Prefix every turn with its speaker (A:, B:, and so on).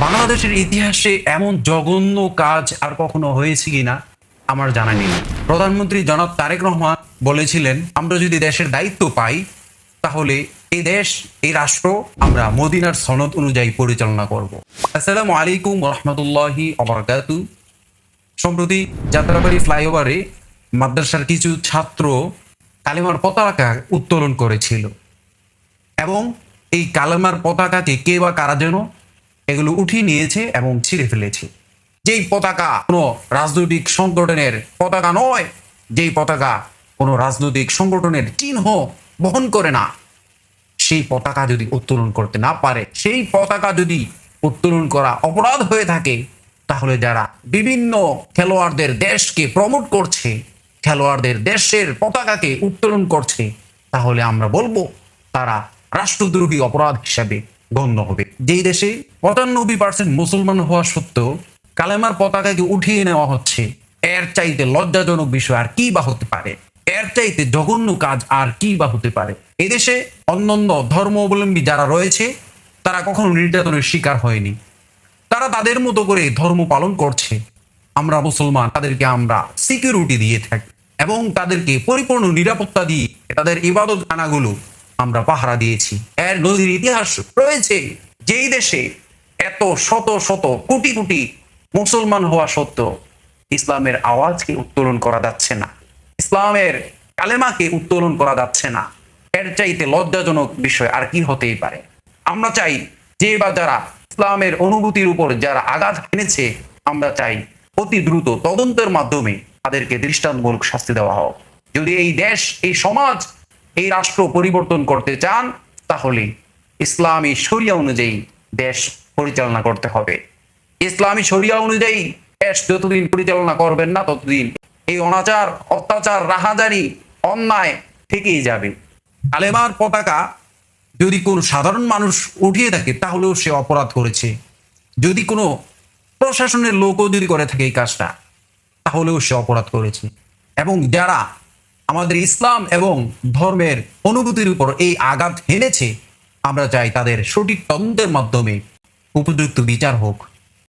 A: বাংলাদেশের ইতিহাসে এমন জঘন্য কাজ আর কখনো হয়েছে কিনা আমার জানা নেই। প্রধানমন্ত্রী জনাব তারেক রহমান বলেছিলেন, আমরা যদি দেশের দায়িত্ব পাই তাহলে এই দেশ, এই রাষ্ট্র আমরা মদিনার সনদ অনুযায়ী পরিচালনা করব। আসসালামু আলাইকুম রহমতুল্লাহি ওবারাকাতু। সম্প্রতি যাত্রাবাড়ি ফ্লাইওভারে মাদ্রাসার কিছু ছাত্র কালেমার পতাকা উত্তোলন করেছিল এবং এই কালেমার পতাকাকে কে বা কারা যেন এগুলো উঠিয়ে নিয়েছে এবং ছিঁড়ে ফেলেছে। যেই পতাকা কোনো রাজনৈতিক সংগঠনের পতাকা নয়, যেই পতাকা কোনো রাজনৈতিক সংগঠনের চিহ্ন বহন করে না, সেই পতাকা যদি উত্তোলন করতে না পারে, সেই পতাকা যদি উত্তোলন করা অপরাধ হয়ে থাকে, তাহলে যারা বিভিন্ন খেলোয়াড়দের দেশকে প্রমোট করছে, খেলোয়াড়দের দেশের পতাকাকে উত্তোলন করছে, তাহলে আমরা বলবো তারা রাষ্ট্রদ্রোহী অপরাধ হিসাবে গণ্য হবে। যেই দেশে 95% মুসলমান হওয়া সত্ত্বেও কালেমার পতাকাকে উঠিয়ে নেওয়া হচ্ছে, এর চাইতে লজ্জাজনক বিষয় আর কি বা হতে পারে? এর চাইতে জঘন্য কাজ আর কি বা হতে পারে? এদেশে অন্যান্য ধর্মাবলম্বী যারা রয়েছে তারা কখনো নির্যাতনের শিকার হয়নি, তারা তাদের মতো করে ধর্ম পালন করছে। আমরা মুসলমান, তাদেরকে আমরা সিকিউরিটি দিয়ে থাকি এবং তাদেরকে পরিপূর্ণ নিরাপত্তা দিয়ে তাদের ইবাদত খানাগুলো আমরা পাহারা দিয়েছি। এর নদীর ইতিহাস রয়েছে। যেই দেশে এত শত শত কোটি কোটি মুসলমান হওয়া সত্ত্বেও ইসলামের আওয়াজকে উত্তোলন করা যাচ্ছে না, ইসলামের কালেমাকে উত্তোলন করা যাচ্ছে না, এর চাইতে লজ্জাজনক বিষয় আর কি হতেই পারে? আমরা চাই যে বা যারা ইসলামের অনুভূতির উপর যারা আঘাত এনেছে, আমরা চাই অতি দ্রুত তদন্তের মাধ্যমে তাদেরকে দৃষ্টান্তমূলক শাস্তি দেওয়া হোক। যদি এই দেশ, এই সমাজ, এই রাষ্ট্র পরিবর্তন করতে চান, তাহলে ইসলামী শরিয়া অনুযায়ী দেশ পরিচালনা করতে হবে। ইসলামী শরিয়া অনুযায়ী দেশ যতদিন পরিচালনা করবেন না, ততদিন এই অনাচার, অত্যাচার, রাহাজানি, অন্যায় থেকেই যাবে। কালেমার পতাকা যদি কোনো সাধারণ মানুষ উঠিয়ে থাকে, তাহলেও সে অপরাধ করেছে। যদি কোনো প্রশাসনের লোকও যদি করে থাকে এই কাজটা, তাহলেও সে অপরাধ করেছে। এবং যারা আমাদের ইসলাম এবং ধর্মের অনুভূতির উপর এই আঘাত হেনেছে, আমরা চাই তাদের সঠিক তদন্তের মাধ্যমে উপযুক্ত বিচার হোক।